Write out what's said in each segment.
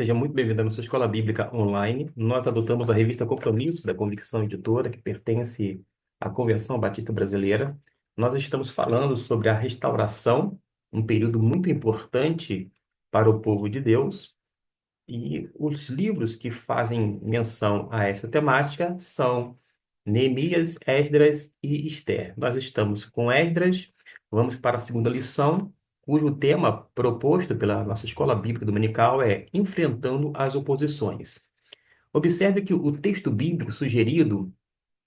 Seja muito bem-vindo à nossa Escola Bíblica Online. Nós adotamos a revista Compromisso da Convicção Editora, que pertence à Convenção Batista Brasileira. Nós estamos falando sobre a restauração, um período muito importante para o povo de Deus. E os livros que fazem menção a esta temática são Neemias, Esdras e Esther. Nós estamos com Esdras, vamos para a segunda lição, cujo tema proposto pela nossa escola bíblica dominical é Enfrentando as Oposições. Observe que o texto bíblico sugerido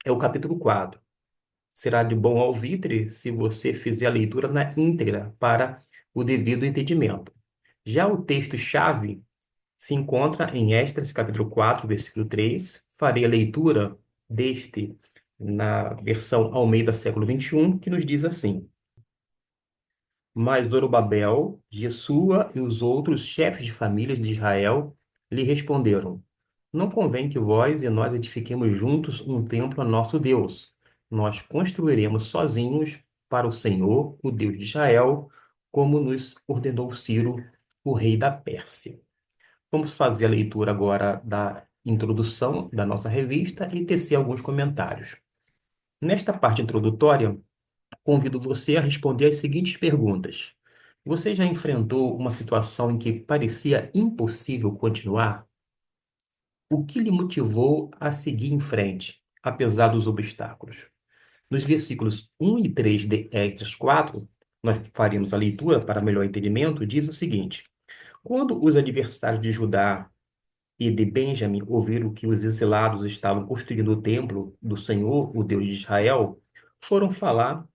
é o capítulo 4. Será de bom alvitre se você fizer a leitura na íntegra para o devido entendimento. Já o texto-chave se encontra em Esdras, capítulo 4, versículo 3. Farei a leitura deste na versão Almeida século 21, que nos diz assim: Mas Zorobabel, Jesua e os outros chefes de famílias de Israel lhe responderam: Não convém que vós e nós edifiquemos juntos um templo a nosso Deus. Nós construiremos sozinhos para o Senhor, o Deus de Israel, como nos ordenou Ciro, o rei da Pérsia. Vamos fazer a leitura agora da introdução da nossa revista e tecer alguns comentários. Nesta parte introdutória, convido você a responder as seguintes perguntas. Você já enfrentou uma situação em que parecia impossível continuar? O que lhe motivou a seguir em frente, apesar dos obstáculos? Nos versículos 1 e 3 de Esdras 4, nós faremos a leitura para melhor entendimento, diz o seguinte: Quando os adversários de Judá e de Benjamim ouviram que os exilados estavam construindo o templo do Senhor, o Deus de Israel, foram falar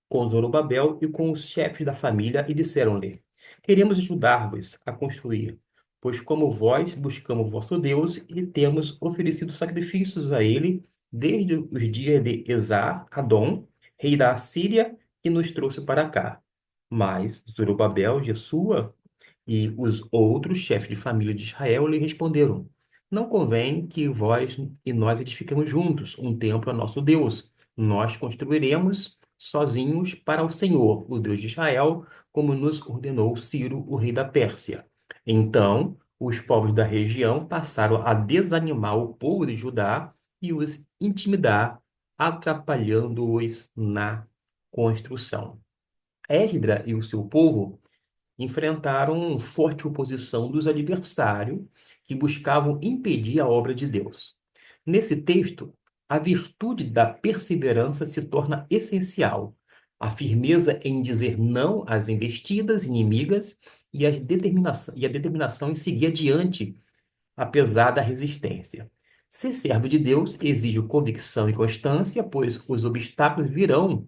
com Zorobabel e com os chefes da família e disseram-lhe: Queremos ajudar-vos a construir, pois como vós buscamos vosso Deus e temos oferecido sacrifícios a ele desde os dias de Esar-Adom, rei da Assíria, que nos trouxe para cá. Mas Zorobabel, Jesua e os outros chefes de família de Israel lhe responderam: Não convém que vós e nós edifiquemos juntos um templo a nosso Deus. Nós construiremos sozinhos para o Senhor, o Deus de Israel, como nos ordenou Ciro, o rei da Pérsia. Então, os povos da região passaram a desanimar o povo de Judá e os intimidar, atrapalhando-os na construção. Esdra e o seu povo enfrentaram forte oposição dos adversários que buscavam impedir a obra de Deus. Nesse texto, a virtude da perseverança se torna essencial. A firmeza em dizer não às investidas inimigas e a determinação em seguir adiante, apesar da resistência. Ser servo de Deus exige convicção e constância, pois os obstáculos virão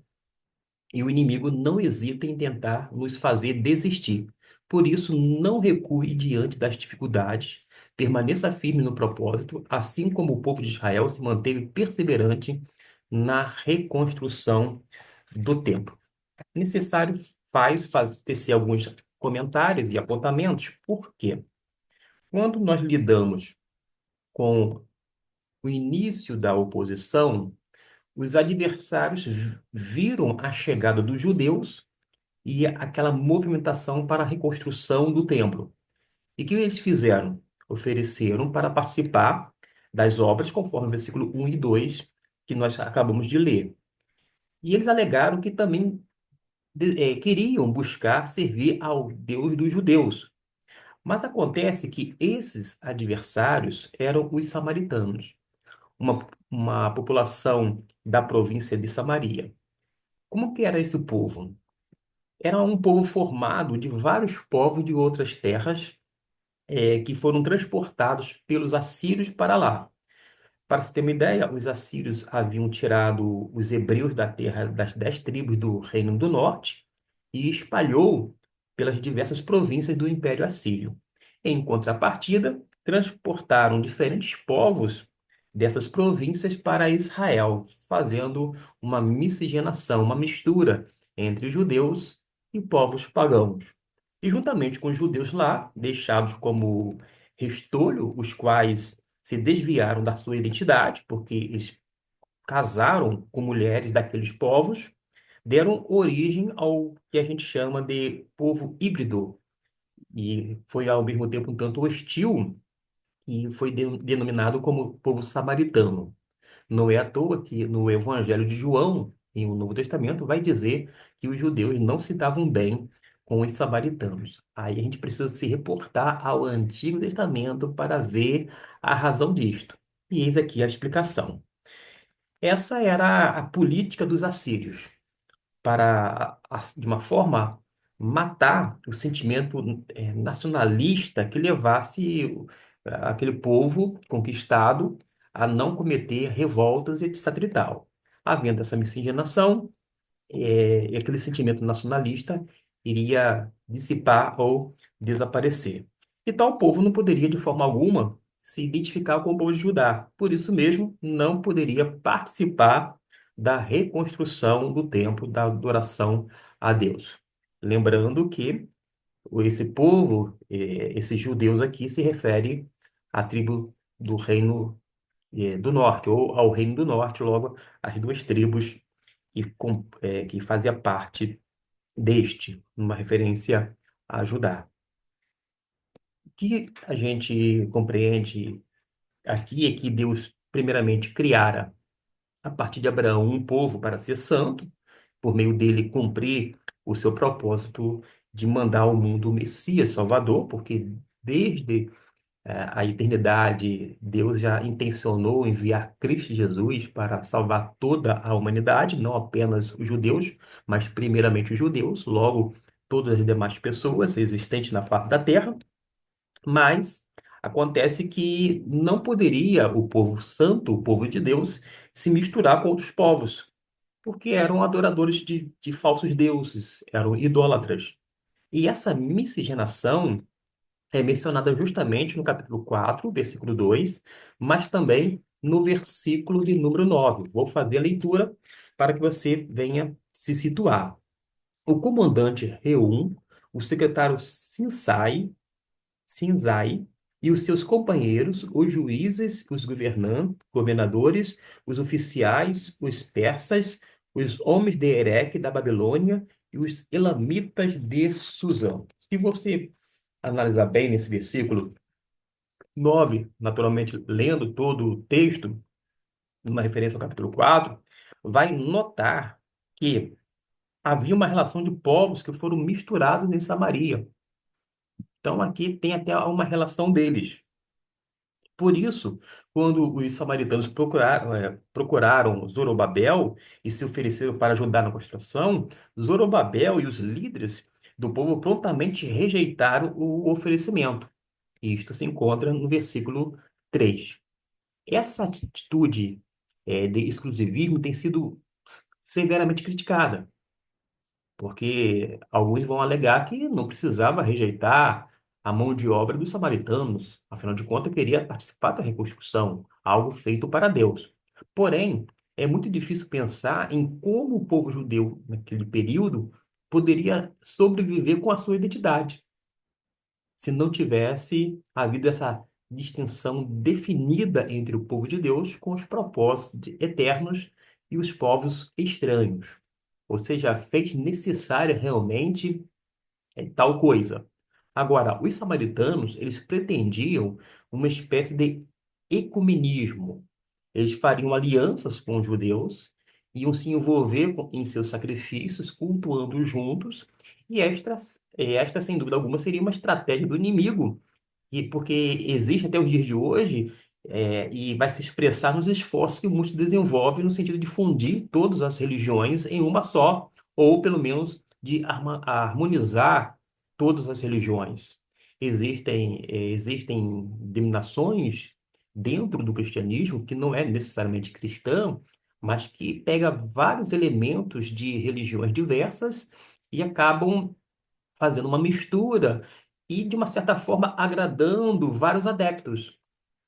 e o inimigo não hesita em tentar nos fazer desistir. Por isso, não recue diante das dificuldades, permaneça firme no propósito, assim como o povo de Israel se manteve perseverante na reconstrução do templo. Necessário tecer alguns comentários e apontamentos. Por quê? Quando nós lidamos com o início da oposição, os adversários viram a chegada dos judeus e aquela movimentação para a reconstrução do templo. E o que eles fizeram? Ofereceram para participar das obras, conforme o versículo 1 e 2 que nós acabamos de ler. E eles alegaram que também queriam buscar servir ao Deus dos judeus. Mas acontece que esses adversários eram os samaritanos, uma população da província de Samaria. Como que era esse povo? Era um povo formado de vários povos de outras terras, que foram transportados pelos assírios para lá. Para se ter uma ideia, os assírios haviam tirado os hebreus da terra das 10 tribos do Reino do Norte e espalhou pelas diversas províncias do Império Assírio. Em contrapartida, transportaram diferentes povos dessas províncias para Israel, fazendo uma miscigenação, uma mistura entre judeus e povos pagãos. E juntamente com os judeus lá, deixados como restolho, os quais se desviaram da sua identidade, porque eles casaram com mulheres daqueles povos, deram origem ao que a gente chama de povo híbrido, e foi ao mesmo tempo um tanto hostil e foi denominado como povo samaritano. Não é à toa que no Evangelho de João, em o Novo Testamento, vai dizer que os judeus não se davam bem com os samaritanos. Aí a gente precisa se reportar ao Antigo Testamento para ver a razão disto. E eis aqui a explicação. Essa era a política dos assírios para, de uma forma, matar o sentimento nacionalista que levasse aquele povo conquistado a não cometer revoltas, etc. e tal. Havendo essa miscigenação, e aquele sentimento nacionalista iria dissipar ou desaparecer. E tal povo não poderia, de forma alguma, se identificar com o povo de Judá. Por isso mesmo, não poderia participar da reconstrução do templo, da adoração a Deus. Lembrando que esse povo, esses judeus aqui, se refere à tribo do reino, do norte, ou ao reino do norte, logo, as duas tribos que fazia parte deste, uma referência a Judá. O que a gente compreende aqui é que Deus, primeiramente, criara, a partir de Abraão, um povo para ser santo, por meio dele cumprir o seu propósito de mandar ao mundo o Messias Salvador, porque desde a eternidade, Deus já intencionou enviar Cristo Jesus para salvar toda a humanidade, não apenas os judeus, mas primeiramente os judeus, logo todas as demais pessoas existentes na face da terra. Mas acontece que não poderia o povo santo, o povo de Deus, se misturar com outros povos, porque eram adoradores de falsos deuses, eram idólatras. E essa miscigenação é mencionada justamente no capítulo 4, versículo 2, mas também no versículo de número 9. Vou fazer a leitura para que você venha se situar. O comandante Reum, o secretário Sinzai e os seus companheiros, os juízes, os governadores, os oficiais, os persas, os homens de Ereque da Babilônia e os elamitas de Susã. Se você analisar bem nesse versículo 9, naturalmente lendo todo o texto, numa referência ao capítulo 4, vai notar que havia uma relação de povos que foram misturados em Samaria. Então aqui tem até uma relação deles. Por isso, quando os samaritanos procuraram Zorobabel e se ofereceram para ajudar na construção, Zorobabel e os líderes do povo prontamente rejeitaram o oferecimento. Isto se encontra no versículo 3. Essa atitude de exclusivismo tem sido severamente criticada, porque alguns vão alegar que não precisava rejeitar a mão de obra dos samaritanos, afinal de contas, queria participar da reconstrução, algo feito para Deus. Porém, é muito difícil pensar em como o povo judeu, naquele período, poderia sobreviver com a sua identidade se não tivesse havido essa distinção definida entre o povo de Deus com os propósitos eternos e os povos estranhos. Ou seja, fez necessária realmente tal coisa. Agora, os samaritanos, eles pretendiam uma espécie de ecumenismo. Eles fariam alianças com os judeus, iam se envolver em seus sacrifícios, cultuando juntos, e esta, sem dúvida alguma, seria uma estratégia do inimigo e porque existe até os dias de hoje, e vai se expressar nos esforços que muitos desenvolvem no sentido de fundir todas as religiões em uma só, ou pelo menos de harmonizar todas as religiões. Existem denominações dentro do cristianismo que não é necessariamente cristã, mas que pega vários elementos de religiões diversas e acabam fazendo uma mistura e, de uma certa forma, agradando vários adeptos.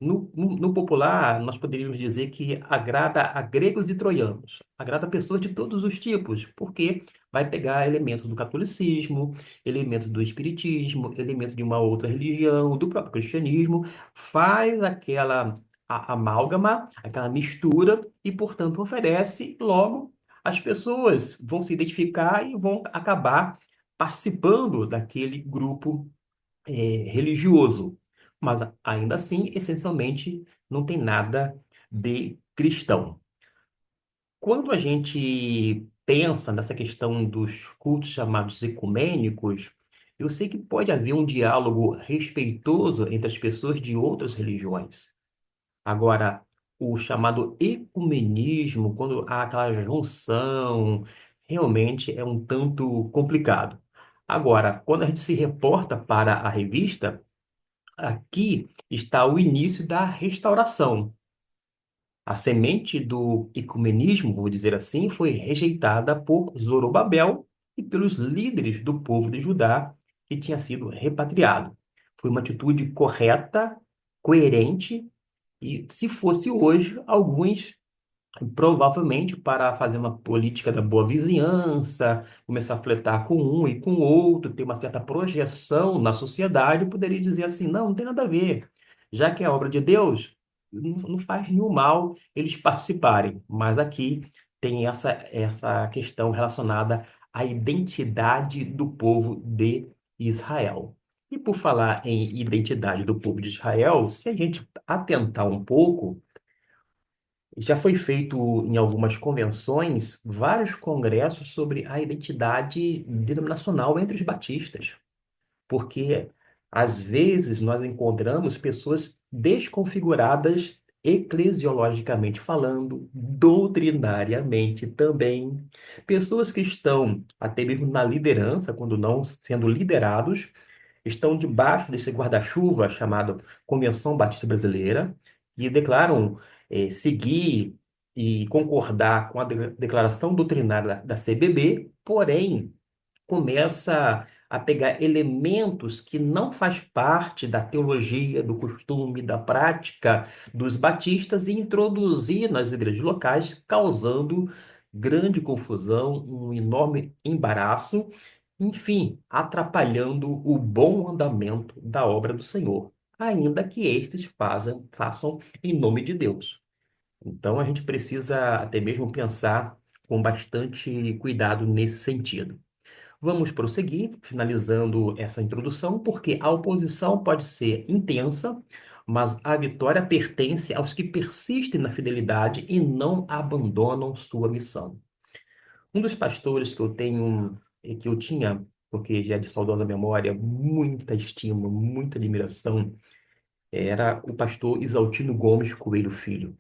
No popular, nós poderíamos dizer que agrada a gregos e troianos, agrada a pessoas de todos os tipos, porque vai pegar elementos do catolicismo, elementos do espiritismo, elementos de uma outra religião, do próprio cristianismo, faz aquela amálgama, aquela mistura e, portanto, oferece, logo, as pessoas vão se identificar e vão acabar participando daquele grupo religioso, mas ainda assim, essencialmente, não tem nada de cristão. Quando a gente pensa nessa questão dos cultos chamados ecumênicos, eu sei que pode haver um diálogo respeitoso entre as pessoas de outras religiões. Agora, o chamado ecumenismo, quando há aquela junção, realmente é um tanto complicado. Agora, quando a gente se reporta para a revista, aqui está o início da restauração. A semente do ecumenismo, vou dizer assim, foi rejeitada por Zorobabel e pelos líderes do povo de Judá que tinha sido repatriado. Foi uma atitude correta, coerente, e se fosse hoje, alguns provavelmente para fazer uma política da boa vizinhança, começar a flertar com um e com o outro, ter uma certa projeção na sociedade, eu poderia dizer assim, não, não tem nada a ver. Já que é obra de Deus, não faz nenhum mal eles participarem. Mas aqui tem essa questão relacionada à identidade do povo de Israel. E por falar em identidade do povo de Israel, se a gente atentar um pouco, já foi feito em algumas convenções vários congressos sobre a identidade denominacional entre os batistas, porque às vezes nós encontramos pessoas desconfiguradas eclesiologicamente falando, doutrinariamente também, pessoas que estão até mesmo na liderança, quando não sendo liderados, estão debaixo desse guarda-chuva chamado Convenção Batista Brasileira e declaram seguir e concordar com a declaração doutrinária da CBB, porém começa a pegar elementos que não faz parte da teologia, do costume, da prática dos batistas e introduzir nas igrejas locais, causando grande confusão, um enorme embaraço, enfim, atrapalhando o bom andamento da obra do Senhor, ainda que estes façam em nome de Deus. Então a gente precisa até mesmo pensar com bastante cuidado nesse sentido. Vamos prosseguir, finalizando essa introdução, porque a oposição pode ser intensa, mas a vitória pertence aos que persistem na fidelidade e não abandonam sua missão. Um dos pastores que eu tenho, que eu tinha, porque já é de saudosa memória, muita estima, muita admiração, era o pastor Isaltino Gomes Coelho Filho.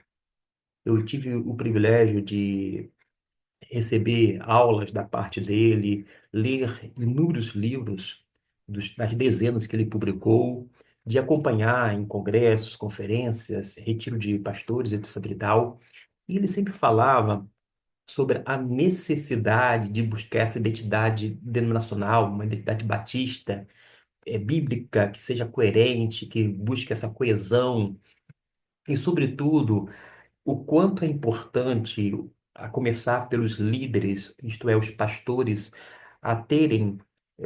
Eu tive o privilégio de receber aulas da parte dele, ler inúmeros livros das dezenas que ele publicou, de acompanhar em congressos, conferências, retiro de pastores, etc. e tal. E ele sempre falava sobre a necessidade de buscar essa identidade denominacional, uma identidade batista, bíblica, que seja coerente, que busque essa coesão e, sobretudo, o quanto é importante, a começar pelos líderes, isto é, os pastores, a terem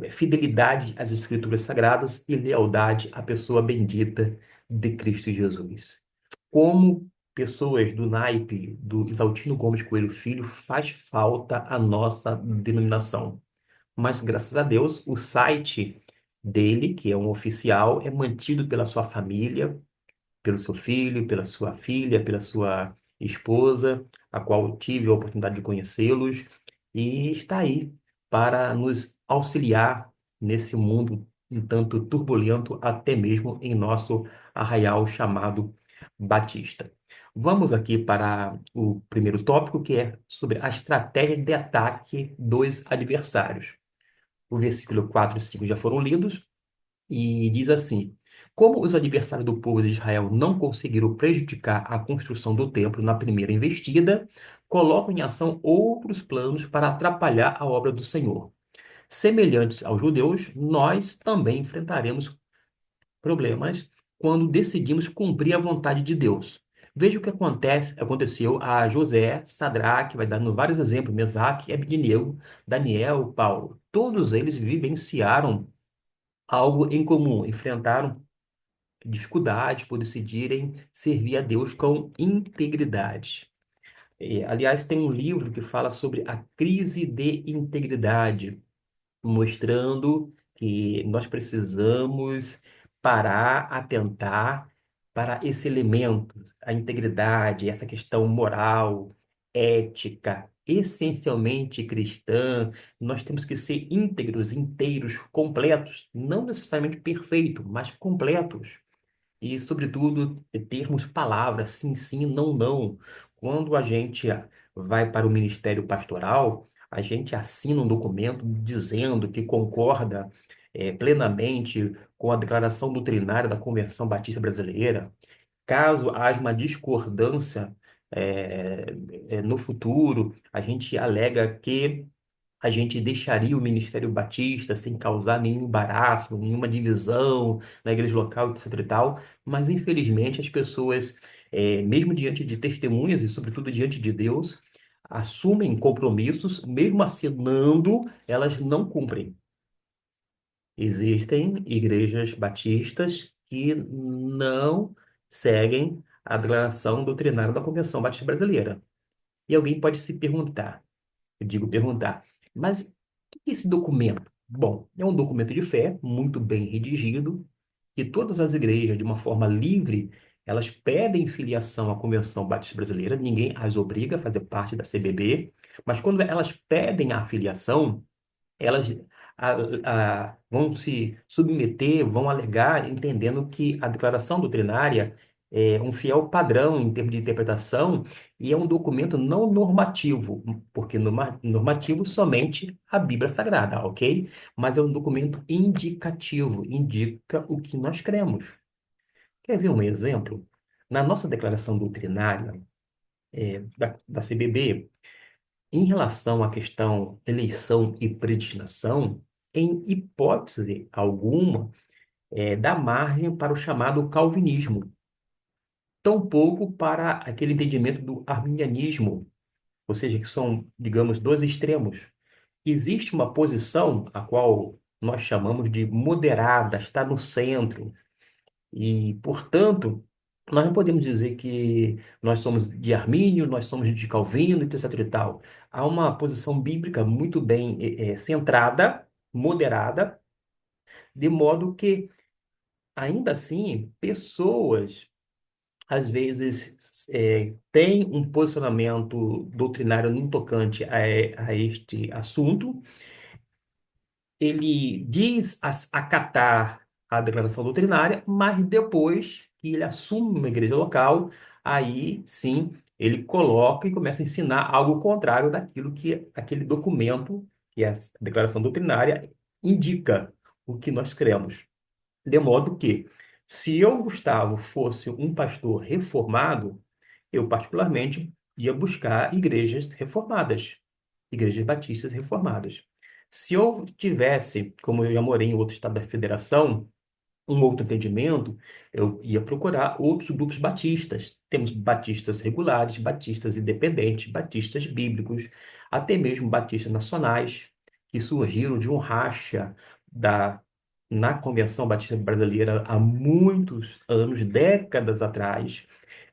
fidelidade às Escrituras Sagradas e lealdade à pessoa bendita de Cristo Jesus. Como pessoas do naipe do Isaltino Gomes Coelho Filho, faz falta a nossa denominação. Mas, graças a Deus, o site dele, que é um oficial, é mantido pela sua família, pelo seu filho, pela sua filha, pela sua esposa, a qual eu tive a oportunidade de conhecê-los, e está aí para nos auxiliar nesse mundo um tanto turbulento, até mesmo em nosso arraial chamado Batista. Vamos aqui para o primeiro tópico, que é sobre a estratégia de ataque dos adversários. O versículo 4 e 5 já foram lidos, e diz assim: como os adversários do povo de Israel não conseguiram prejudicar a construção do templo na primeira investida, colocam em ação outros planos para atrapalhar a obra do Senhor. Semelhantes aos judeus, nós também enfrentaremos problemas quando decidimos cumprir a vontade de Deus. Veja o que aconteceu a José, Sadraque, vai dando vários exemplos, Mesaque, Abednego, Daniel, Paulo. Todos eles vivenciaram algo em comum, enfrentaram dificuldades por decidirem servir a Deus com integridade. Aliás, tem um livro que fala sobre a crise de integridade, mostrando que nós precisamos parar, atentar para esse elemento, a integridade, essa questão moral, ética, essencialmente cristã. Nós temos que ser íntegros, inteiros, completos, não necessariamente perfeitos, mas completos. E, sobretudo, termos palavras sim, sim, não, não. Quando a gente vai para o ministério pastoral, a gente assina um documento dizendo que concorda, plenamente com a declaração doutrinária da Convenção Batista Brasileira. Caso haja uma discordância, eh, no futuro, a gente alega que a gente deixaria o Ministério Batista sem causar nenhum embaraço, nenhuma divisão na igreja local, etc e tal, mas infelizmente as pessoas, mesmo diante de testemunhas e sobretudo diante de Deus, assumem compromissos, mesmo assinando, elas não cumprem. Existem igrejas batistas que não seguem a declaração doutrinária da Convenção Batista Brasileira. E alguém pode se perguntar, eu digo perguntar, mas o que é esse documento? Bom, é um documento de fé, muito bem redigido, que todas as igrejas, de uma forma livre, elas pedem filiação à Convenção Batista Brasileira, ninguém as obriga a fazer parte da CBB, mas quando elas pedem a filiação, elas vão se submeter, vão alegar, entendendo que a declaração doutrinária é um fiel padrão em termos de interpretação e é um documento não normativo, porque normativo somente a Bíblia Sagrada, ok? Mas é um documento indicativo, indica o que nós cremos. Quer ver um exemplo? Na nossa declaração doutrinária, da CBB, em relação à questão eleição e predestinação, em hipótese alguma, dá margem para o chamado calvinismo, tampouco para aquele entendimento do arminianismo, ou seja, que são, digamos, dois extremos. Existe uma posição a qual nós chamamos de moderada, está no centro, e, portanto, nós não podemos dizer que nós somos de Armínio, nós somos de Calvino, etc. e tal. Há uma posição bíblica muito bem centrada, moderada, de modo que, ainda assim, pessoas, às vezes, têm um posicionamento doutrinário no tocante a este assunto. Ele diz acatar a declaração doutrinária, mas depois que ele assume uma igreja local, aí sim ele coloca e começa a ensinar algo contrário daquilo que aquele documento, que é a declaração doutrinária, indica o que nós cremos. De modo que, se eu, Gustavo, fosse um pastor reformado, eu particularmente ia buscar igrejas reformadas, igrejas batistas reformadas. Se eu tivesse, como eu já morei em outro estado da federação, um outro entendimento, eu ia procurar outros grupos batistas. Temos batistas regulares, batistas independentes, batistas bíblicos, até mesmo batistas nacionais, que surgiram de um racha da, na Convenção Batista Brasileira há muitos anos, décadas atrás.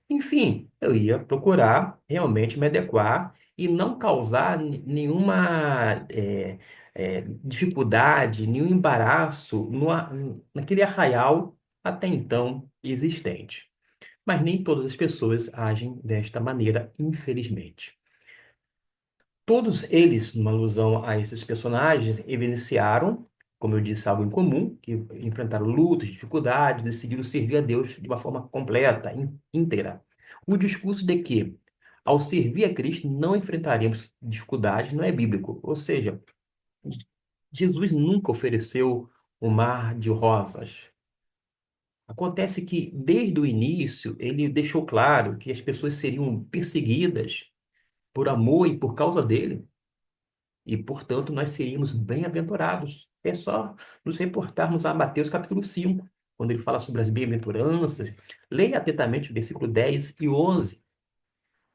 Enfim, eu ia procurar realmente me adequar e não causar nenhuma dificuldade, nenhum embaraço naquele arraial até então existente. Mas nem todas as pessoas agem desta maneira, infelizmente. Todos eles, numa alusão a esses personagens, evidenciaram, como eu disse, algo em comum, que enfrentaram lutas, dificuldades, decidiram servir a Deus de uma forma completa, íntegra. O discurso de que, ao servir a Cristo, não enfrentaremos dificuldades, não é bíblico. Ou seja, Jesus nunca ofereceu um mar de rosas. Acontece que, desde o início, ele deixou claro que as pessoas seriam perseguidas por amor e por causa dele. E, portanto, nós seríamos bem-aventurados. É só nos reportarmos a Mateus capítulo 5, quando ele fala sobre as bem-aventuranças. Leia atentamente o versículo 10 e 11.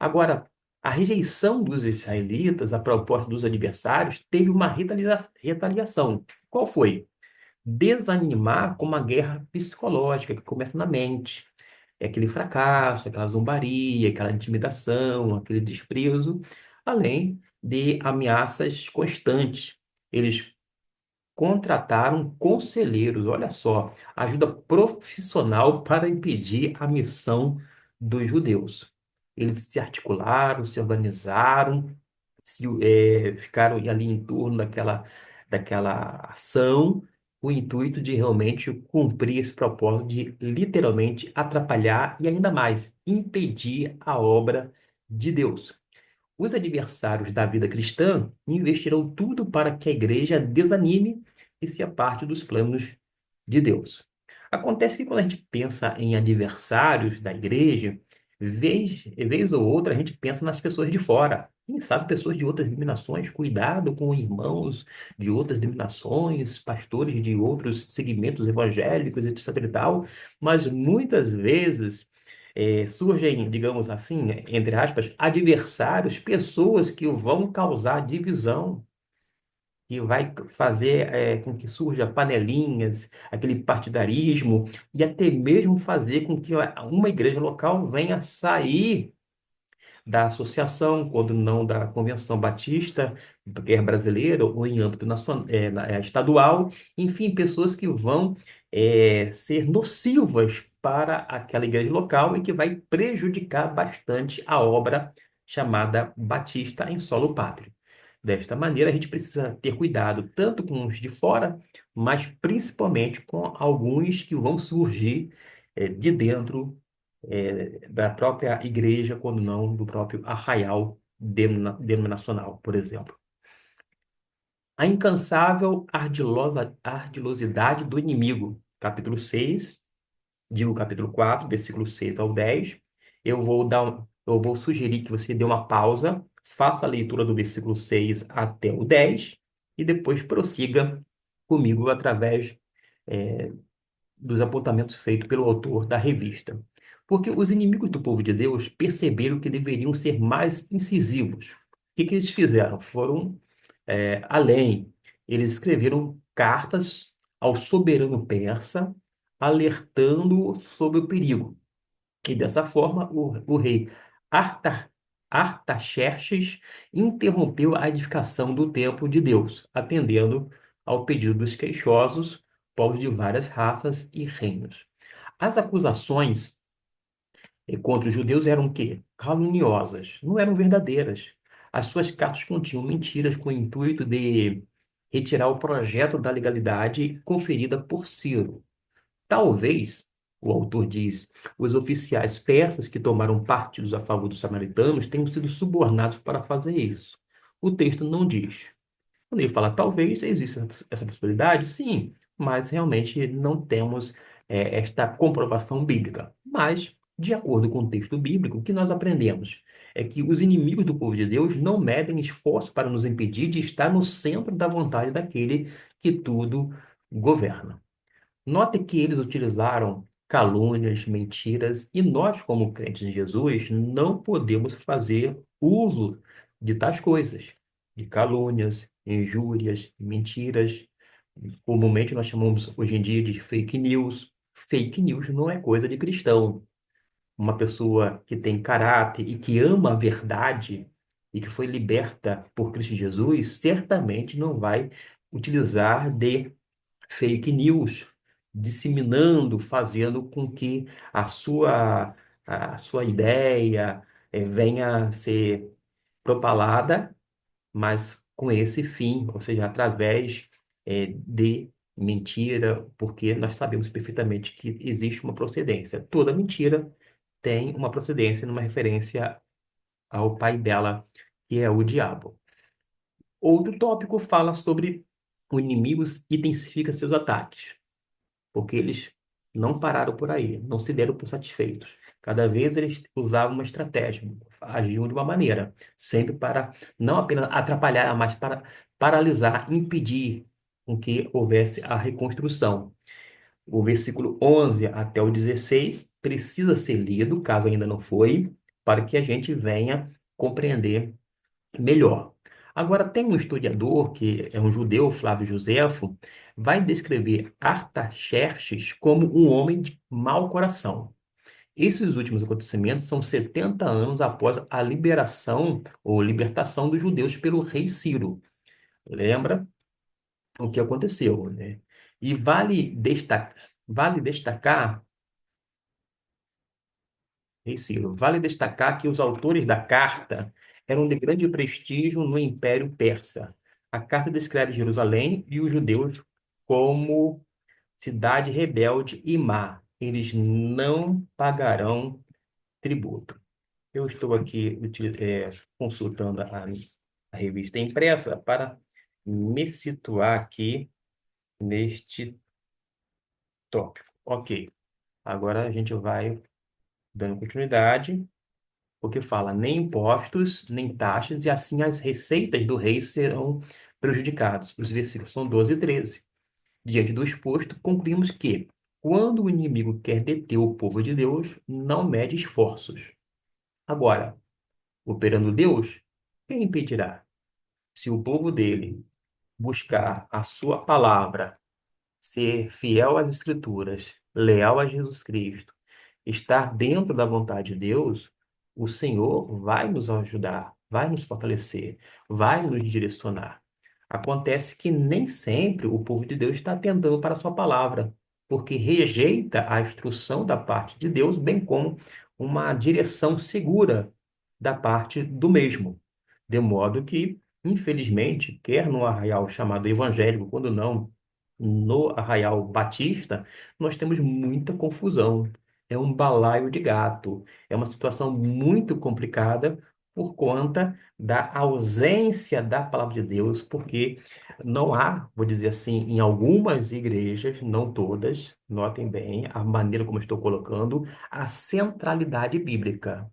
Agora, a rejeição dos israelitas à proposta dos adversários teve uma retaliação. Qual foi? Desanimar com uma guerra psicológica que começa na mente. É aquele fracasso, aquela zombaria, aquela intimidação, aquele desprezo, além de ameaças constantes. Eles contrataram conselheiros, olha só, ajuda profissional para impedir a missão dos judeus. Eles se articularam, se organizaram, ficaram ali em torno daquela ação, o intuito de realmente cumprir esse propósito de literalmente atrapalhar e ainda mais impedir a obra de Deus. Os adversários da vida cristã investirão tudo para que a igreja desanime e se aparte dos planos de Deus. Acontece que quando a gente pensa em adversários da igreja, vez ou outra a gente pensa nas pessoas de fora. Quem sabe pessoas de outras denominações, cuidado com irmãos de outras denominações, pastores de outros segmentos evangélicos, etc e tal, mas muitas vezes surgem, digamos assim, entre aspas, adversários, pessoas que vão causar divisão, que vai fazer com que surja panelinhas, aquele partidarismo, e até mesmo fazer com que uma igreja local venha sair da associação, quando não da Convenção Batista, quer brasileira ou em âmbito estadual, enfim, pessoas que vão ser nocivas para aquela igreja local e que vai prejudicar bastante a obra chamada Batista em solo pátrio. Desta maneira, a gente precisa ter cuidado tanto com os de fora, mas principalmente com alguns que vão surgir de dentro da própria igreja, quando não do próprio arraial denominacional, por exemplo. A incansável ardilosidade do inimigo, capítulo 6, digo capítulo 4, versículo 6 ao 10. Eu vou sugerir que você dê uma pausa, faça a leitura do versículo 6 até o 10 e depois prossiga comigo através eh, dos apontamentos feitos pelo autor da revista. Porque os inimigos do povo de Deus perceberam que deveriam ser mais incisivos. O que eles fizeram? Foram além. Eles escreveram cartas ao soberano persa, alertando sobre o perigo. E dessa forma, o rei Arta, Artaxerxes interrompeu a edificação do templo de Deus, atendendo ao pedido dos queixosos, povos de várias raças e reinos. As acusações contra os judeus eram o quê? Caluniosas, não eram verdadeiras. As suas cartas continham mentiras com o intuito de retirar o projeto da legalidade conferida por Ciro. Talvez, o autor diz, os oficiais persas que tomaram partidos a favor dos samaritanos tenham sido subornados para fazer isso. O texto não diz. Quando ele fala talvez exista essa possibilidade, sim, mas realmente não temos esta comprovação bíblica. Mas, de acordo com o texto bíblico, o que nós aprendemos é que os inimigos do povo de Deus não medem esforço para nos impedir de estar no centro da vontade daquele que tudo governa. Note que eles utilizaram calúnias, mentiras, e nós, como crentes em Jesus, não podemos fazer uso de tais coisas, de calúnias, injúrias, mentiras. Comumente nós chamamos hoje em dia de fake news. Fake news não é coisa de cristão. Uma pessoa que tem caráter e que ama a verdade e que foi liberta por Cristo Jesus, certamente não vai utilizar de fake news, disseminando, fazendo com que a sua ideia venha a ser propalada, mas com esse fim, ou seja, através de mentira, porque nós sabemos perfeitamente que existe uma procedência. Toda mentira tem uma procedência numa referência ao pai dela, que é o diabo. Outro tópico fala sobre o inimigo intensifica seus ataques, porque eles não pararam por aí, não se deram por satisfeitos. Cada vez eles usavam uma estratégia, agiam de uma maneira, sempre para não apenas atrapalhar, mas para paralisar, impedir com que houvesse a reconstrução. O versículo 11 até o 16 precisa ser lido, caso ainda não foi, para que a gente venha compreender melhor. Agora, tem um historiador, que é um judeu, Flávio Joséfo, vai descrever Artaxerxes como um homem de mau coração. Esses últimos acontecimentos são 70 anos após a liberação ou libertação dos judeus pelo rei Ciro. Lembra? o que aconteceu, né? E vale destacar, Ciro, vale destacar que os autores da carta eram de grande prestígio no Império Persa. A carta descreve Jerusalém e os judeus como cidade rebelde e má. Eles não pagarão tributo. Eu estou aqui consultando a revista impressa para me situar aqui neste tópico. Ok, agora a gente vai dando continuidade, porque fala nem impostos, nem taxas, e assim as receitas do rei serão prejudicadas. Os versículos são 12 e 13. Diante do exposto, concluímos que, quando o inimigo quer deter o povo de Deus, não mede esforços. Agora, operando Deus, quem impedirá? Se o povo dele buscar a sua palavra, ser fiel às Escrituras, leal a Jesus Cristo, estar dentro da vontade de Deus, o Senhor vai nos ajudar, vai nos fortalecer, vai nos direcionar. Acontece que nem sempre o povo de Deus está atentando para a sua palavra, porque rejeita a instrução da parte de Deus, bem como uma direção segura da parte do mesmo. De modo que, infelizmente, quer no arraial chamado evangélico, quando não no arraial batista, nós temos muita confusão. É um balaio de gato. É uma situação muito complicada por conta da ausência da palavra de Deus, porque não há, vou dizer assim, em algumas igrejas, não todas, notem bem a maneira como estou colocando, a centralidade bíblica.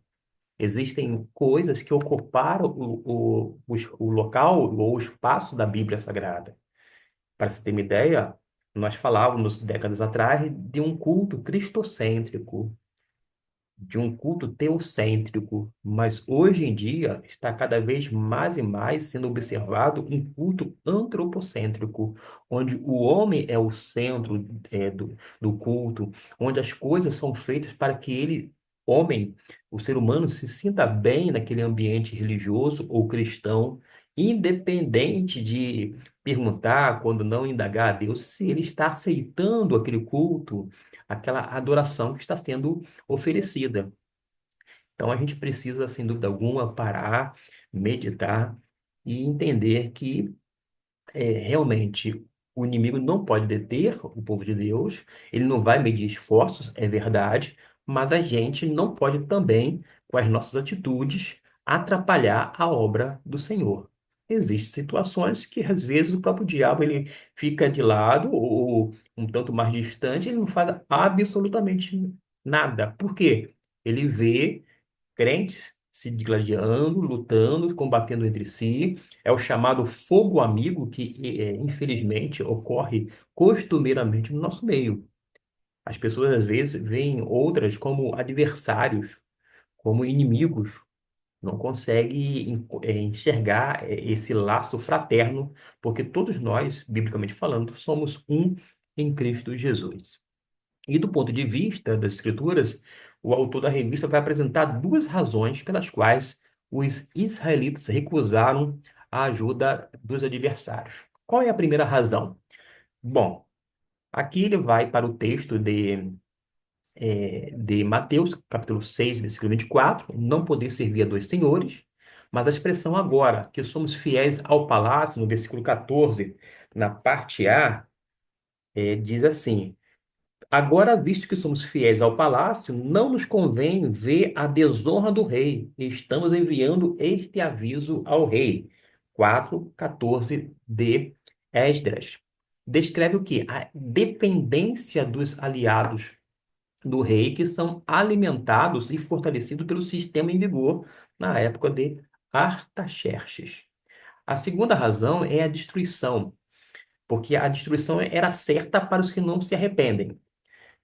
Existem coisas que ocuparam o local ou o espaço da Bíblia Sagrada. Para se ter uma ideia, nós falávamos décadas atrás de um culto cristocêntrico, de um culto teocêntrico, mas hoje em dia está cada vez mais e mais sendo observado um culto antropocêntrico, onde o homem é o centro do culto, onde as coisas são feitas para que ele, homem, o ser humano, se sinta bem naquele ambiente religioso ou cristão, independente de perguntar, quando não indagar a Deus, se ele está aceitando aquele culto, aquela adoração que está sendo oferecida. Então a gente precisa, sem dúvida alguma, parar, meditar e entender que realmente o inimigo não pode deter o povo de Deus, ele não vai medir esforços, é verdade, mas a gente não pode também, com as nossas atitudes, atrapalhar a obra do Senhor. Existem situações que às vezes o próprio diabo ele fica de lado ou um tanto mais distante, ele não faz absolutamente nada. Por quê? Ele vê crentes se digladiando, lutando, combatendo entre si. É o chamado fogo amigo que, infelizmente, ocorre costumeiramente no nosso meio. As pessoas, às vezes, veem outras como adversários, como inimigos, não conseguem enxergar esse laço fraterno, porque todos nós, biblicamente falando, somos um em Cristo Jesus. E do ponto de vista das escrituras, o autor da revista vai apresentar duas razões pelas quais os israelitas recusaram a ajuda dos adversários. Qual é a primeira razão? Bom, aqui ele vai para o texto de Mateus, capítulo 6, versículo 24, não poder servir a dois senhores, mas a expressão agora, que somos fiéis ao palácio, no versículo 14, na parte A, diz assim: agora, visto que somos fiéis ao palácio, não nos convém ver a desonra do rei. Estamos enviando este aviso ao rei. 4:14 de Esdras. Descreve o quê? A dependência dos aliados do rei, que são alimentados e fortalecidos pelo sistema em vigor na época de Artaxerxes. A segunda razão é a destruição, porque a destruição era certa para os que não se arrependem.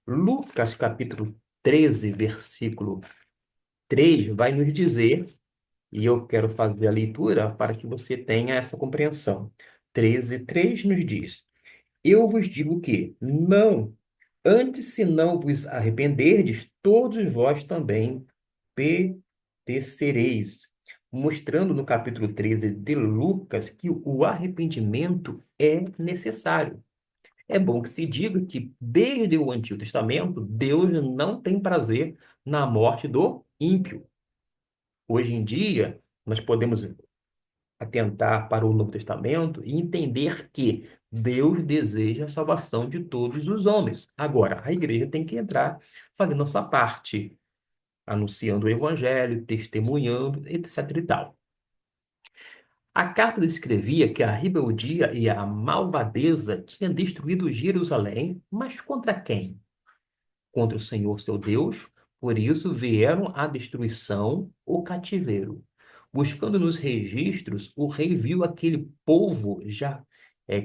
Lucas capítulo 13, versículo 3, vai nos dizer, e eu quero fazer a leitura para que você tenha essa compreensão. 13:3 nos diz: eu vos digo que, não, antes se não vos arrependerdes, todos vós também perecereis. mostrando no capítulo 13 de Lucas que o arrependimento é necessário. É bom que se diga que, desde o Antigo Testamento, Deus não tem prazer na morte do ímpio. Hoje em dia, nós podemos atentar para o Novo Testamento e entender que Deus deseja a salvação de todos os homens. Agora, a igreja tem que entrar fazendo a sua parte, anunciando o evangelho, testemunhando, etc e tal. A carta descrevia que a rebeldia e a malvadeza tinham destruído Jerusalém, mas contra quem? Contra o Senhor seu Deus, por isso vieram a destruição, o cativeiro. Buscando nos registros, o rei viu aquele povo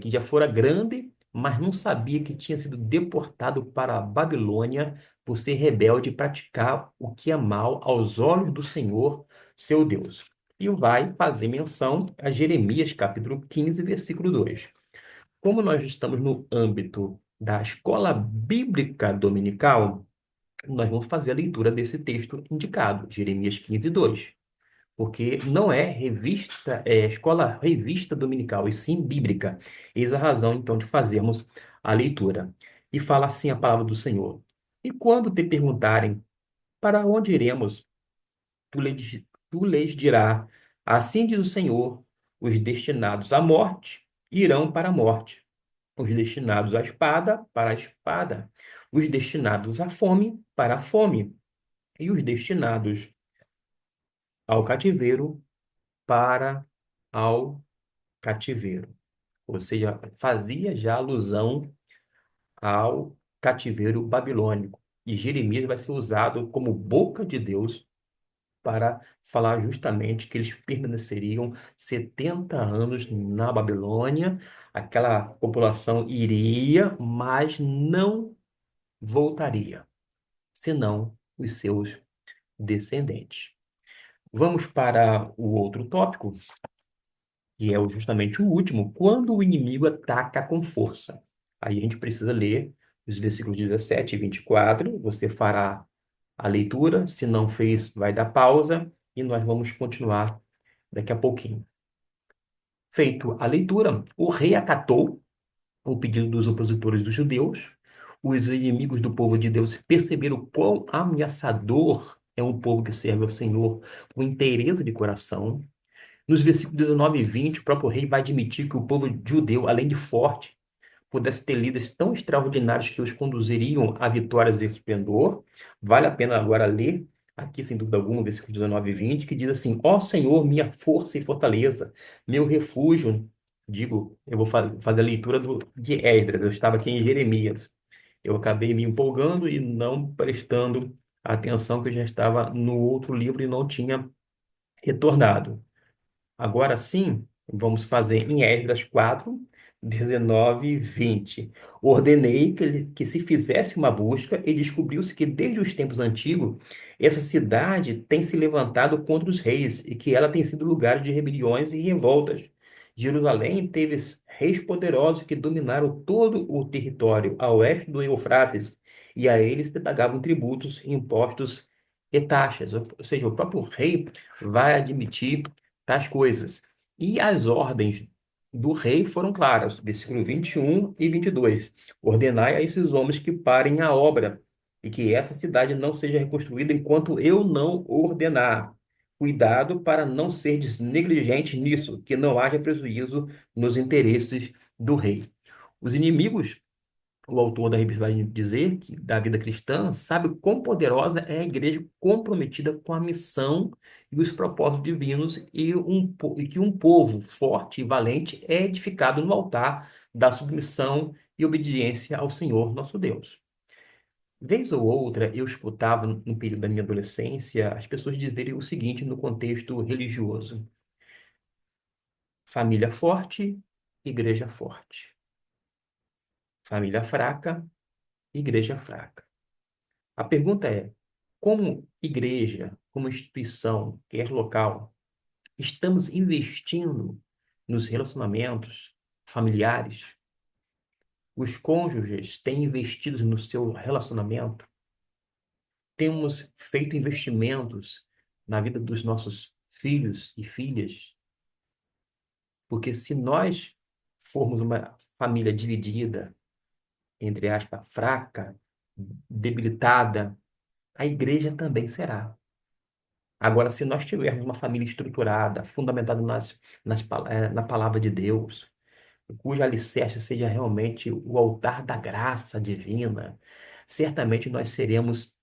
que já fora grande, mas não sabia que tinha sido deportado para a Babilônia por ser rebelde e praticar o que é mal aos olhos do Senhor seu Deus. E vai fazer menção a Jeremias capítulo 15, versículo 2. Como nós estamos no âmbito da escola bíblica dominical, nós vamos fazer a leitura desse texto indicado, Jeremias 15, 2. Porque não é revista, escola revista dominical, e sim bíblica. Eis a razão, então, de fazermos a leitura. E fala assim a palavra do Senhor. E quando te perguntarem, para onde iremos? Tu lhes dirá, assim diz o Senhor, os destinados à morte irão para a morte, os destinados à espada, para a espada, os destinados à fome, para a fome, e os destinados ao cativeiro, para ao cativeiro. Ou seja, fazia já alusão ao cativeiro babilônico. E Jeremias vai ser usado como boca de Deus para falar justamente que eles permaneceriam 70 anos na Babilônia, aquela população iria, mas não voltaria, senão os seus descendentes. Vamos para o outro tópico, que é justamente o último, quando o inimigo ataca com força. Aí a gente precisa ler os versículos 17 e 24, você fará a leitura, se não fez, vai dar pausa, e nós vamos continuar daqui a pouquinho. Feito a leitura, o rei acatou o pedido dos opositores dos judeus. Os inimigos do povo de Deus perceberam quão ameaçador é um povo que serve ao Senhor com inteireza de coração. Nos versículos 19 e 20, o próprio rei vai admitir que o povo judeu, além de forte, pudesse ter líderes tão extraordinários que os conduziriam a vitórias e esplendor. Vale a pena agora ler, aqui sem dúvida alguma, versículos 19 e 20, que diz assim: Ó Senhor, minha força e fortaleza, meu refúgio. Digo, eu vou fazer a leitura de Esdras, eu estava aqui em Jeremias. Eu acabei me empolgando e não prestando a atenção que eu já estava no outro livro e não tinha retornado. Agora sim, vamos fazer em Esdras 4, 19 e 20. Ordenei que se fizesse uma busca e descobriu-se que desde os tempos antigos essa cidade tem se levantado contra os reis e que ela tem sido lugar de rebeliões e revoltas. Jerusalém teve reis poderosos que dominaram todo o território a oeste do Eufrates e a eles se pagavam tributos, impostos e taxas. Ou seja, o próprio rei vai admitir tais coisas. E as ordens do rei foram claras, versículo 21 e 22. Ordenai a esses homens que parem a obra e que essa cidade não seja reconstruída enquanto eu não ordenar. Cuidado para não ser negligente nisso, que não haja prejuízo nos interesses do rei. Os inimigos, o autor da revista vai dizer que da vida cristã sabe quão poderosa é a igreja comprometida com a missão e os propósitos divinos e que um povo forte e valente é edificado no altar da submissão e obediência ao Senhor nosso Deus. Vez ou outra eu escutava no período da minha adolescência as pessoas dizerem o seguinte no contexto religioso: família forte, igreja forte. Família fraca, igreja fraca. A pergunta é: como igreja, como instituição, quer local, estamos investindo nos relacionamentos familiares? Os cônjuges têm investido no seu relacionamento? Temos feito investimentos na vida dos nossos filhos e filhas, porque se nós formos uma família dividida, entre aspas, fraca, debilitada, a igreja também será. Agora, se nós tivermos uma família estruturada, fundamentada na palavra de Deus, cujo alicerce seja realmente o altar da graça divina, certamente nós seremos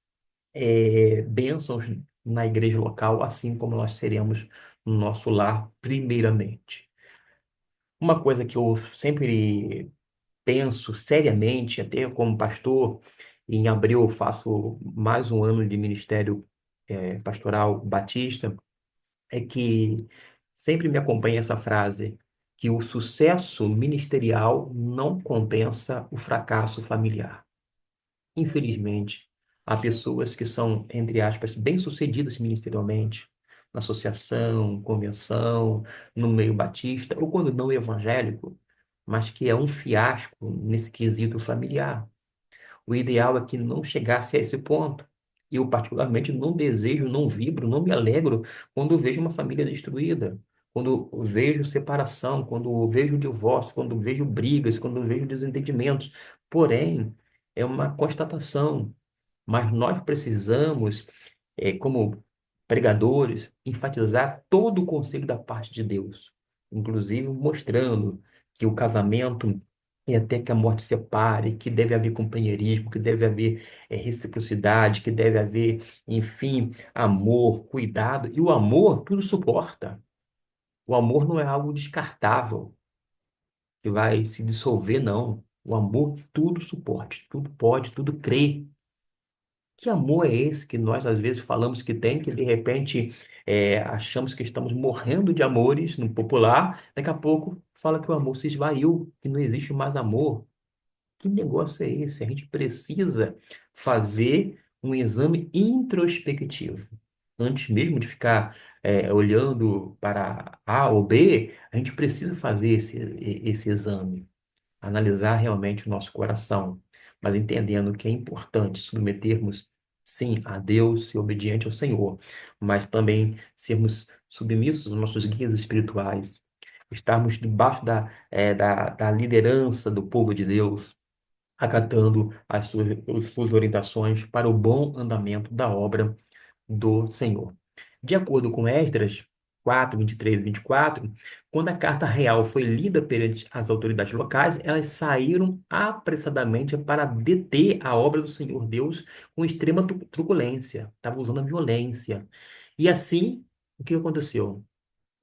bênçãos na igreja local, assim como nós seremos no nosso lar, primeiramente. Uma coisa que eu sempre penso seriamente, até como pastor, em abril eu faço mais um ano de ministério pastoral batista, é que sempre me acompanha essa frase, que o sucesso ministerial não compensa o fracasso familiar. Infelizmente, há pessoas que são, entre aspas, bem-sucedidas ministerialmente, na associação, convenção, no meio batista, ou quando não evangélico, mas que é um fiasco nesse quesito familiar. O ideal é que não chegasse a esse ponto. Eu, particularmente, não desejo, não vibro, não me alegro quando vejo uma família destruída, quando vejo separação, quando vejo divórcio, quando vejo brigas, quando vejo desentendimentos. Porém, é uma constatação. Mas nós precisamos, como pregadores, enfatizar todo o conselho da parte de Deus, inclusive mostrando que o casamento é até que a morte separe, que deve haver companheirismo, que deve haver reciprocidade, que deve haver, enfim, amor, cuidado. E o amor tudo suporta. O amor não é algo descartável, que vai se dissolver, não. O amor tudo suporte, tudo pode, tudo crê. Que amor é esse que nós às vezes falamos que tem, que de repente achamos que estamos morrendo de amores no popular, daqui a pouco fala que o amor se esvaiu, que não existe mais amor. Que negócio é esse? A gente precisa fazer um exame introspectivo. Antes mesmo de ficar olhando para A ou B, a gente precisa fazer esse exame, analisar realmente o nosso coração, mas entendendo que é importante submetermos, sim, a Deus, ser obediente ao Senhor, mas também sermos submissos aos nossos guias espirituais, estarmos debaixo da liderança do povo de Deus, acatando as suas orientações para o bom andamento da obra do Senhor. De acordo com Esdras 4, 23 e 24, quando a carta real foi lida perante as autoridades locais, elas saíram apressadamente para deter a obra do Senhor Deus com extrema truculência, estava usando a violência. E assim, o que aconteceu?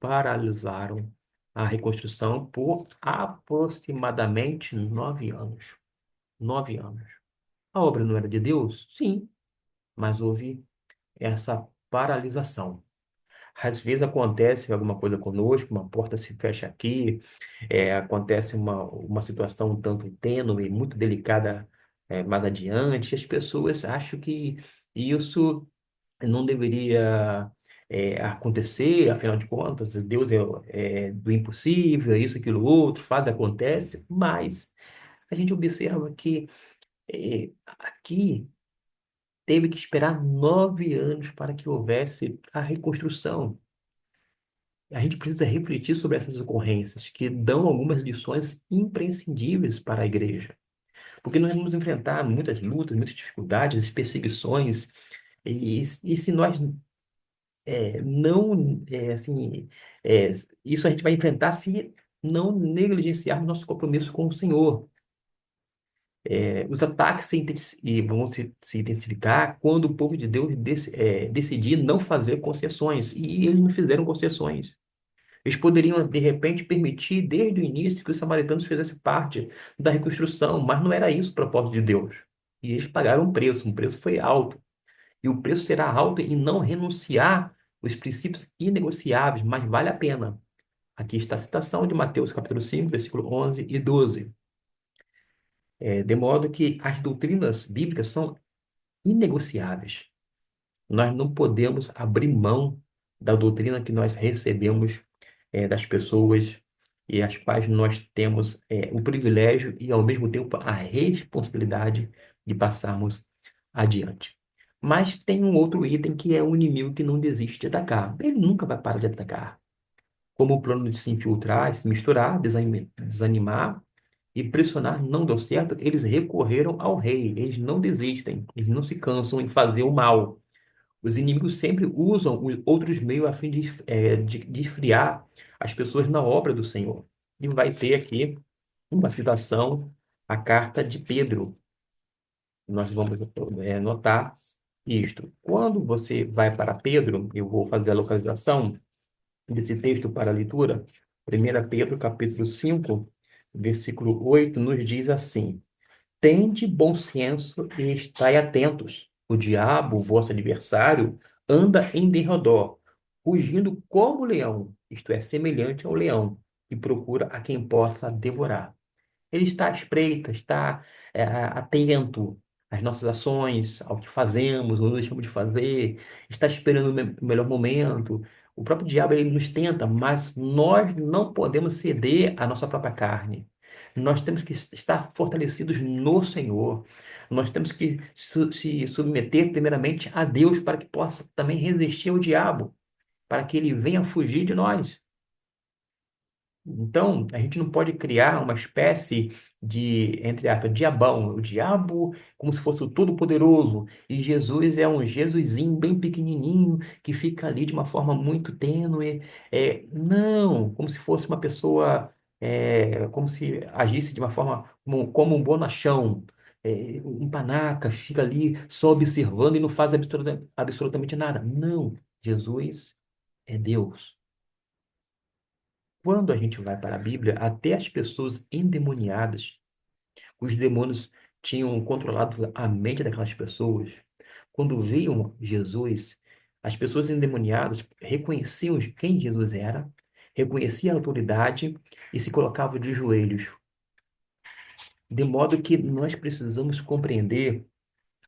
Paralisaram a reconstrução por aproximadamente 9 anos. 9 anos. A obra não era de Deus? Sim, mas houve essa paralisação. Às vezes acontece alguma coisa conosco, uma porta se fecha aqui, acontece uma situação um tanto tênue, muito delicada, mais adiante, e as pessoas acham que isso não deveria acontecer, afinal de contas, Deus é do impossível, é isso, aquilo, outro, faz, acontece, mas a gente observa que aqui teve que esperar 9 anos para que houvesse a reconstrução. A gente precisa refletir sobre essas ocorrências que dão algumas lições imprescindíveis para a igreja. Porque nós vamos enfrentar muitas lutas, muitas dificuldades, perseguições, e se nós não, assim, é, isso a gente vai enfrentar se não negligenciarmos nosso compromisso com o Senhor. Os ataques vão se intensificar quando o povo de Deus decidir não fazer concessões, e eles não fizeram concessões. Eles poderiam, de repente, permitir desde o início que os samaritanos fizessem parte da reconstrução, mas não era isso o propósito de Deus. E eles pagaram um preço foi alto. E o preço será alto em não renunciar os princípios inegociáveis, mas vale a pena. Aqui está a citação de Mateus capítulo 5, versículo 11 e 12. De modo que as doutrinas bíblicas são inegociáveis. Nós não podemos abrir mão da doutrina que nós recebemos das pessoas e as quais nós temos o privilégio e, ao mesmo tempo, a responsabilidade de passarmos adiante. Mas tem um outro item que é o inimigo que não desiste de atacar. Ele nunca vai parar de atacar. Como o plano de se infiltrar, se misturar, desanimar e pressionar não deu certo, eles recorreram ao rei. Eles não desistem, eles não se cansam em fazer o mal. Os inimigos sempre usam os outros meios a fim de esfriar as pessoas na obra do Senhor. E vai ter aqui uma citação, a carta de Pedro. Nós vamos notar isto. Quando você vai para Pedro, eu vou fazer a localização desse texto para a leitura. 1 Pedro, capítulo 5, versículo 8, nos diz assim: Tende bom senso e estai atentos. O diabo, vosso adversário, anda em derredor, rugindo como leão, isto é, semelhante ao leão, que procura a quem possa devorar. Ele está à espreita, está atento às nossas ações, ao que fazemos ou deixamos de fazer, está esperando o melhor momento. O próprio diabo ele nos tenta, mas nós não podemos ceder à nossa própria carne. Nós temos que estar fortalecidos no Senhor. Nós temos que se submeter primeiramente a Deus para que possa também resistir ao diabo, para que ele venha fugir de nós. Então, a gente não pode criar uma espécie de, entre aspas, diabão, o diabo como se fosse o todo-poderoso, e Jesus é um Jesusinho bem pequenininho que fica ali de uma forma muito tênue. Não, como se fosse uma pessoa, como se agisse de uma forma como um bonachão, um panaca, fica ali só observando e não faz absolutamente nada. Não, Jesus é Deus. Quando a gente vai para a Bíblia, até as pessoas endemoniadas, os demônios tinham controlado a mente daquelas pessoas. Quando viam Jesus, as pessoas endemoniadas reconheciam quem Jesus era, reconheciam a autoridade e se colocavam de joelhos. De modo que nós precisamos compreender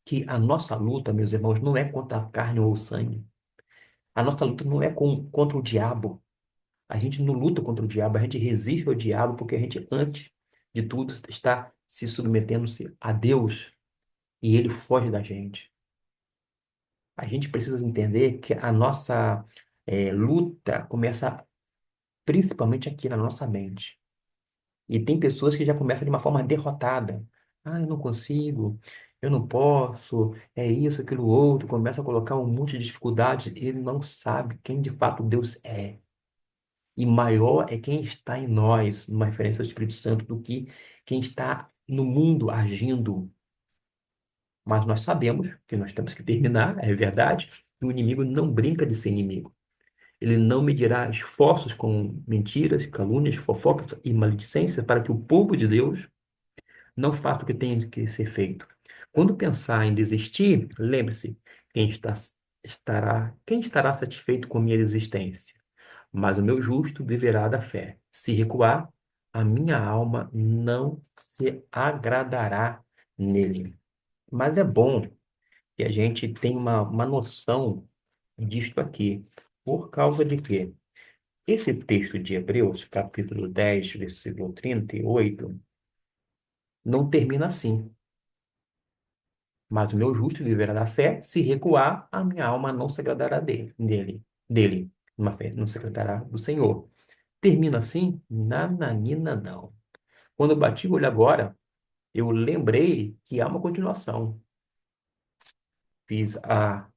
que a nossa luta, meus irmãos, não é contra a carne ou o sangue. A nossa luta não é contra o diabo. A gente não luta contra o diabo, a gente resiste ao diabo porque a gente, antes de tudo, está se submetendo-se a Deus e ele foge da gente. A gente precisa entender que a nossa luta começa principalmente aqui na nossa mente. E tem pessoas que já começam de uma forma derrotada. Ah, eu não consigo, eu não posso, é isso, aquilo, outro. Começa a colocar um monte de dificuldades. Ele não sabe quem de fato Deus é. E maior é quem está em nós, numa referência ao Espírito Santo, do que quem está no mundo agindo. Mas nós sabemos que nós temos que terminar, é verdade, que o inimigo não brinca de ser inimigo. Ele não medirá esforços com mentiras, calúnias, fofocas e maledicência para que o povo de Deus não faça o que tem que ser feito. Quando pensar em desistir, lembre-se, quem estará satisfeito com minha existência? Mas o meu justo viverá da fé. Se recuar, a minha alma não se agradará nele. Mas é bom que a gente tenha uma noção disto aqui. Por causa de quê? Esse texto de Hebreus, capítulo 10, versículo 38, não termina assim. Mas o meu justo viverá da fé. Se recuar, a minha alma não se agradará dele. Uma fé não se agradará do Senhor. Termina assim? Nananina, não. Quando eu bati o olho agora, eu lembrei que há uma continuação. Fiz a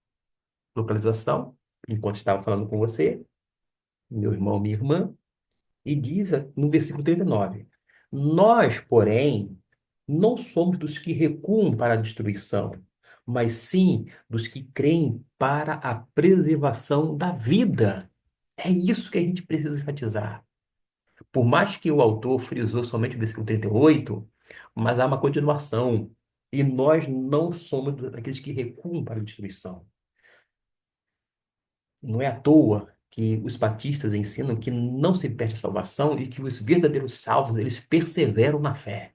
localização enquanto estava falando com você, meu irmão, minha irmã, e diz no versículo 39: Nós, porém, não somos dos que recuam para a destruição, mas sim dos que creem para a preservação da vida. É isso que a gente precisa enfatizar. Por mais que o autor frisou somente o versículo 38, mas há uma continuação. E nós não somos daqueles que recuam para a destruição. Não é à toa que os batistas ensinam que não se perde a salvação e que os verdadeiros salvos, eles perseveram na fé.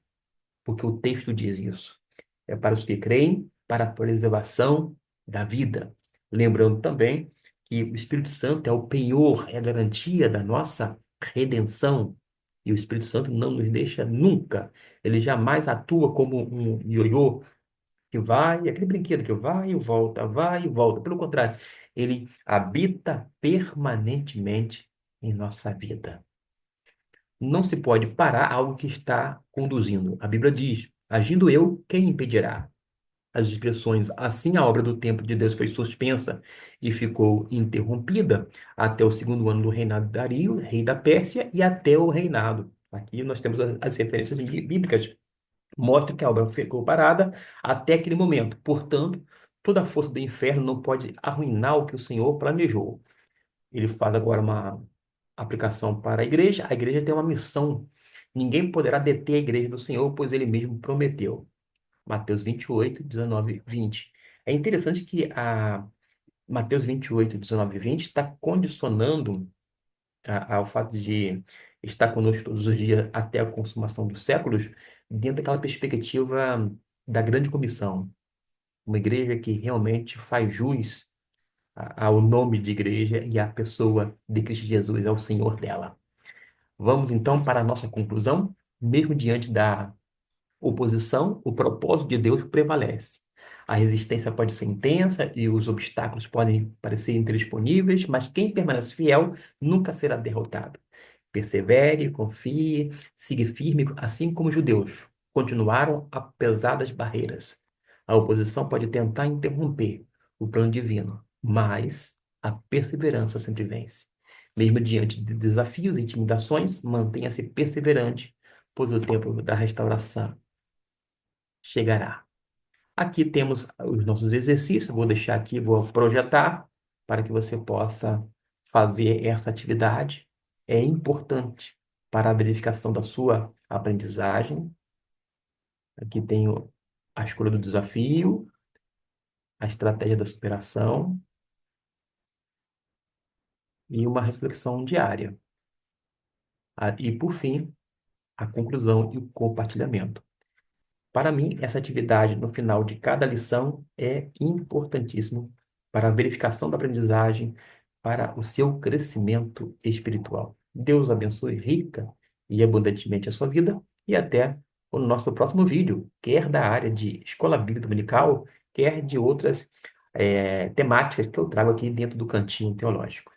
Porque o texto diz isso. É para os que creem, para a preservação da vida. Lembrando também que o Espírito Santo é o penhor, é a garantia da nossa redenção. E o Espírito Santo não nos deixa nunca. Ele jamais atua como um ioiô, que vai, aquele brinquedo que vai e volta. Pelo contrário, ele habita permanentemente em nossa vida. Não se pode parar algo que está conduzindo. A Bíblia diz: agindo eu, quem impedirá? As expressões assim a obra do tempo de Deus foi suspensa e ficou interrompida até o segundo ano do reinado de Dario, rei da Pérsia, e até o reinado. Aqui nós temos as referências bíblicas, mostram que a obra ficou parada até aquele momento. Portanto, toda a força do inferno não pode arruinar o que o Senhor planejou. Ele faz agora uma aplicação para a igreja. A igreja tem uma missão. Ninguém poderá deter a igreja do Senhor, pois ele mesmo prometeu. Mateus 28, 19 e 20. É interessante que a Mateus 28, 19 e 20 está condicionando ao fato de estar conosco todos os dias até a consumação dos séculos, dentro daquela perspectiva da grande comissão. Uma igreja que realmente faz jus ao nome de igreja e à pessoa de Cristo Jesus, ao Senhor dela. Vamos então para a nossa conclusão, mesmo diante da oposição, o propósito de Deus prevalece. A resistência pode ser intensa e os obstáculos podem parecer indisponíveis, mas quem permanece fiel nunca será derrotado. Persevere, confie, siga firme, assim como os judeus continuaram apesar das barreiras. A oposição pode tentar interromper o plano divino, mas a perseverança sempre vence. Mesmo diante de desafios e intimidações, mantenha-se perseverante, pois o tempo da restauração chegará. Aqui temos os nossos exercícios, vou deixar aqui, vou projetar para que você possa fazer essa atividade. É importante para a verificação da sua aprendizagem. Aqui tenho a escolha do desafio, a estratégia da superação e uma reflexão diária. E, por fim, a conclusão e o compartilhamento. Para mim, essa atividade no final de cada lição é importantíssimo para a verificação da aprendizagem, para o seu crescimento espiritual. Deus abençoe rica e abundantemente a sua vida e até o nosso próximo vídeo, quer da área de Escola Bíblica Dominical, quer de outras temáticas que eu trago aqui dentro do Cantinho Teológico.